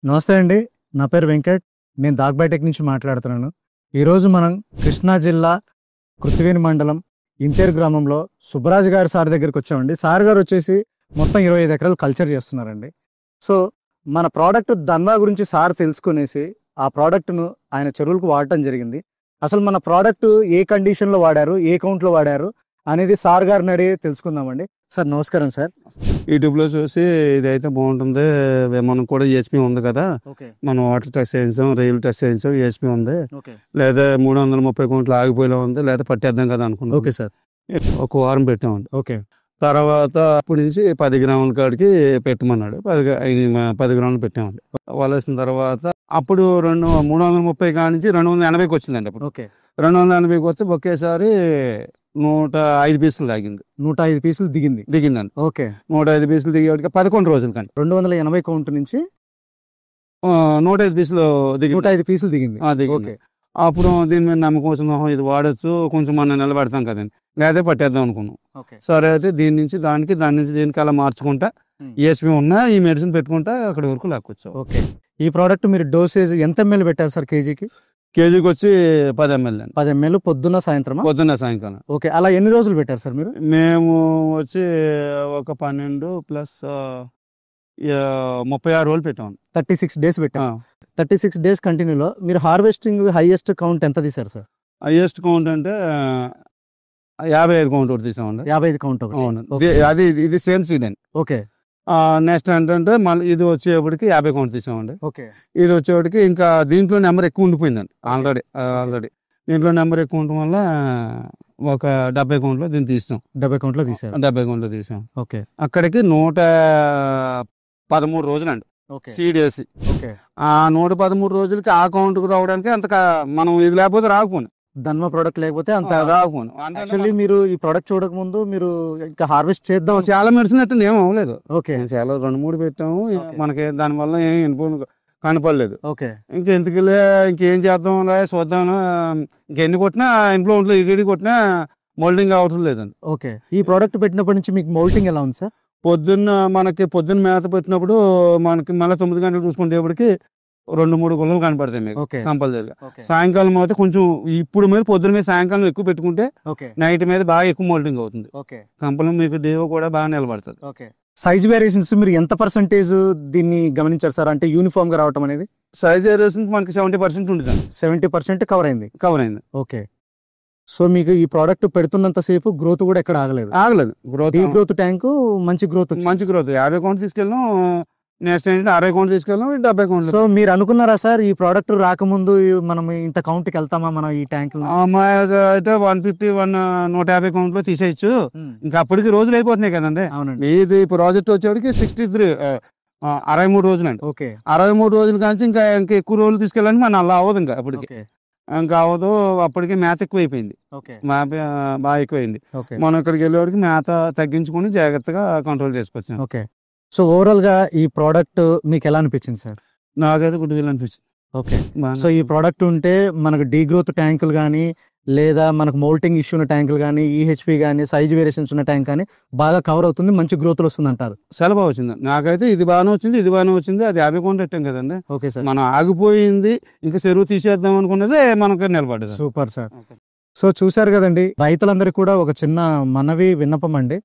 నమస్తే అండి. నా పేరు వెంకట్. నేను దాగ్బైటెక్ నుంచి మాట్లాడుతున్నాను. ఈరోజు మనం కృష్ణా జిల్లా కృత్తివేని మండలం ఇంతేరు గ్రామంలో సుబ్బరాజు గారి సార్ దగ్గరికి వచ్చామండి. సార్ గారు వచ్చేసి మొత్తం 25 ఎకరాలు కల్చర్ చేస్తున్నారండి. సో మన ప్రోడక్ట్ ధన్వా గురించి సార్ తెలుసుకునేసి ఆ ప్రోడక్ట్ను ఆయన చెరువులకు వాడటం జరిగింది. అసలు మన ప్రోడక్ట్ ఏ కండిషన్లో వాడారు, ఏ కౌంట్లో వాడారు అనేది సార్ గారిని అడిగి తెలుసుకుందామండి. సార్ నమస్కారం సార్. యూట్యూబ్లో చూసి ఇదైతే బాగుంటుంది, మనం కూడా ESP ఉంది కదా, మనం వాటర్ టెస్ట్ చేయించాం, రైలు టెస్ట్ చేయించాం, ESP ఉంది, లేదా 330 కౌంట్లు ఆగిపోయేలా ఉంది, లేదా పట్టేద్దాం కదా అనుకున్నాం. Okay sir. ఒక వారం పెట్టామండి. ఓకే. తర్వాత అప్పటి నుంచి 10 గ్రాముల కాడికి పెట్టమన్నాడు. 10 గ్రాములు పెట్టామండి. వలసిన తర్వాత అప్పుడు 330 కాడి నుంచి 280కి వచ్చిందండి. అప్పుడు ఓకే. 280కి వస్తే ఒకేసారి 105 పీసులు తాగింది. 105 పీసులు దిగిందండి. ఓకే. 105 పీసులు దిగేవాడికి 11 రోజుల కండి 280 కౌంట్ నుంచి 105 పీసులు 105 పీసులు దిగింది. దిగింది. అప్పుడు దీని మీద నమ్మకం వచ్చిన ఇది వాడచ్చు, కొంచెం మనం నిలబెడతాం కదండి, లేదా పట్టేద్దాం అనుకున్నాం. సరే అయితే దీని నుంచి దానికి, దాని నుంచి దీనికి అలా మార్చుకుంటా ESP ఉన్నా ఈ మెడిసిన్ పెట్టుకుంటా అక్కడి వరకు లాక్కొచ్చాం. ఓకే. ఈ ప్రోడక్ట్ మీరు డోసేజ్ ఎంత ml పెట్టారు సార్ కేజీకి? కేజీకి వచ్చి 10 ml అండి. 10 ml పొద్దున్న సాయంకాలం. ఓకే. అలా ఎన్ని రోజులు పెట్టారు సార్ మీరు? మేము వచ్చి ఒక 12 ప్లస్ 36 రోజులు పెట్టాం. 36 డేస్ పెట్టాం. 36 డేస్ కంటిన్యూలో మీరు హార్వెస్టింగ్ హైయెస్ట్ కౌంట్ ఎంత తీసారు సార్? హైయెస్ట్ కౌంట్ అంటే 55 కౌంట్ ఒకటి తీసామండి. 55 కౌంట్. అది ఇది సేమ్ సీడ్ అండి. ఓకే. నెక్స్ట్ ఏంటంటే మళ్ళీ ఇది వచ్చేప్పటికి 50 కౌంట్ తీసామండి. ఓకే. ఇది వచ్చేప్పటికి ఇంకా దీంట్లో నెంబర్ ఎక్కువ ఉండిపోయిందండి. ఆల్రెడీ దీంట్లో నెంబర్ ఎక్కువ ఉండటం వల్ల ఒక 70 కౌంట్లో దీన్ని తీసాం. 70 కౌంట్లో తీసాం. 70 కౌంట్లో తీసాం. ఓకే. అక్కడికి 113 రోజులండి సీడ్ వేసి. ఆ 113 రోజులకి ఆ కౌంట్కి రావడానికి అంత మనం ఇది లేకపోతే రాకపోను, ధన్వా ప్రోడక్ట్ లేకపోతే అంత రాకపోను. యాక్చువల్లీ మీరు ఈ ప్రోడక్ట్ చూడక ముందు మీరు ఇంకా హార్వెస్ట్ చేద్దాం చాలా మెడిసిన్ అంటే ఏం అవ్వలేదు. ఓకే. చాలా 2-3 పెట్టాము, మనకి దానివల్ల ఏం కనపడలేదు. ఓకే. ఇంకెందుకులే ఇంకేం చేద్దాం చూద్దాం, ఇంకెన్ని కొట్టినా ఇంట్లో ఇడి కొట్టినా మోల్డింగ్ అవటం లేదండి. ఓకే. ఈ ప్రోడక్ట్ పెట్టినప్పటి నుంచి మీకు మోల్టింగ్ ఎలా ఉంది సార్? పొద్దున్న మేత పెట్టినప్పుడు మనకి మళ్ళీ 9 గంటలు చూసుకునేప్పటికి 2-3 గుల్లలు కనపడతాయి మీకు కంపల్సరీగా. సాయంకాలం అయితే కొంచెం ఇప్పుడు మీద పొద్దున మీద సాయంకాలం ఎక్కువ పెట్టుకుంటే నైట్ మీద బాగా ఎక్కువ మోల్టింగ్ అవుతుంది. కంపల్సరీ మీకు డేవ్ కూడా బాగా నిలబడుతుంది. సైజ్ వేరియేషన్స్ మీరు ఎంత పర్సెంటేజ్ దీన్ని గమనించారు సార్? అంటే యూనిఫామ్ గా రావటం అనేది సైజ్ వేరియేషన్ మనకి 70% ఉంటుంది. 70% కవర్ అయింది. ఓకే. సో మీకు ఈ ప్రోడక్ట్ పెడుతున్నంత సేపు గ్రోత్ కూడా ఎక్కడ ఆగలేదు. గ్రోత్ ట్యాంక్ మంచి గ్రోత్ 50 కౌంట్ తీసుకెళ్ళాం. నెక్స్ట్ ఏంటంటే 60 కౌంట్ తీసుకెళ్ళాం, 70 కౌంట్. సో మీరు అనుకున్నారా సార్ ఈ ప్రోడక్ట్ రాకముందు మనం ఇంత కౌంట్ కి వెళ్తామా మనం ఈ ట్యాంక్? అయితే 150-150 కౌంట్ లో తీసేయచ్చు. ఇంకా అప్పటికి రోజులు అయిపోతున్నాయి కదండి. ఇది ప్రాజెక్ట్ వచ్చేవాడికి 63 రోజులు అండి. 63 రోజుల కానీ ఇంకా ఎక్కువ రోజులు తీసుకెళ్ళాలని మన అలా అవ్వదు. ఇంకా అప్పటికి ఇంకా అవ్వదు. అప్పటికి మేత ఎక్కువైపోయింది, బాగా ఎక్కువైంది. మనం ఇక్కడికి వెళ్ళేవాడికి మేత తగ్గించుకుని జాగ్రత్తగా కంట్రోల్ చేసుకోవచ్చు. ఓకే. సో ఓవరాల్ గా ఈ ప్రోడక్ట్ మీకు ఎలా అనిపించింది సార్? నాకైతే గుడ్ విల్ అనిపించింది. ఓకే. సో ఈ ప్రోడక్ట్ ఉంటే మనకు డీగ్రోత్ ట్యాంకులు కానీ, లేదా మనకు మోల్టింగ్ ఇష్యూ ఉన్న ట్యాంకులు కానీ, EHP కానీ, సైజ్ వేరియేషన్స్ ఉన్న ట్యాంక్ కానీ బాగా కవర్ అవుతుంది, మంచి గ్రోత్ వస్తుంది అంటారు. చాలా బాగా వచ్చింది. నాకైతే ఇది బాగానే వచ్చింది. అది 50 కౌంట్ పెట్టాం కదండి. Okay sir. మనం ఆగిపోయింది, ఇంకా చెరువు తీసేద్దాం అనుకున్నదే మనకు నిలబడ్డది. Super sir. సో చూసారు కదండి, రైతులందరికీ కూడా ఒక చిన్న మనవి విన్నపం అండి.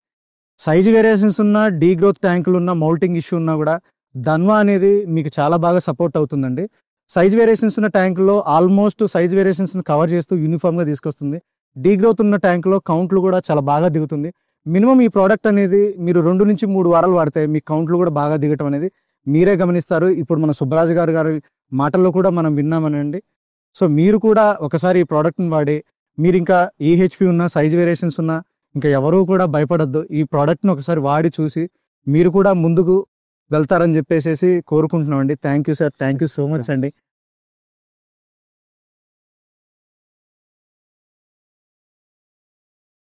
సైజ్ వేరియేషన్స్ ఉన్న, డీగ్రోత్ ట్యాంకులు ఉన్న, మౌల్టింగ్ ఇష్యూ ఉన్నా కూడా ధన్వా అనేది మీకు చాలా బాగా సపోర్ట్ అవుతుందండి. సైజ్ వేరియేషన్స్ ఉన్న ట్యాంకుల్లో ఆల్మోస్ట్ సైజ్ వేరియేషన్స్ కవర్ చేస్తూ యూనిఫామ్ గా తీసుకొస్తుంది. డీగ్రోత్ ఉన్న ట్యాంకులో కౌంట్లు కూడా చాలా బాగా దిగుతుంది. మినిమం ఈ ప్రోడక్ట్ అనేది మీరు 2 నుంచి 3 వారాలు వాడితే మీ కౌంట్లు కూడా బాగా దిగటం అనేది మీరే గమనిస్తారు. ఇప్పుడు మన సుబ్బరాజు గారి మాటల్లో కూడా మనం విన్నామనండి. సో మీరు కూడా ఒకసారి ఈ ప్రోడక్ట్ని వాడి మీరు ఇంకా EHP ఉన్న, సైజ్ వేరియేషన్స్ ఉన్న ఇంకా ఎవరూ కూడా భయపడద్దు. ఈ ప్రోడక్ట్ని ఒకసారి వాడి చూసి మీరు కూడా ముందుకు వెళ్తారని చెప్పేసి కోరుకుంటున్నాం అండి. Thank you sir. Thank you so much అండి.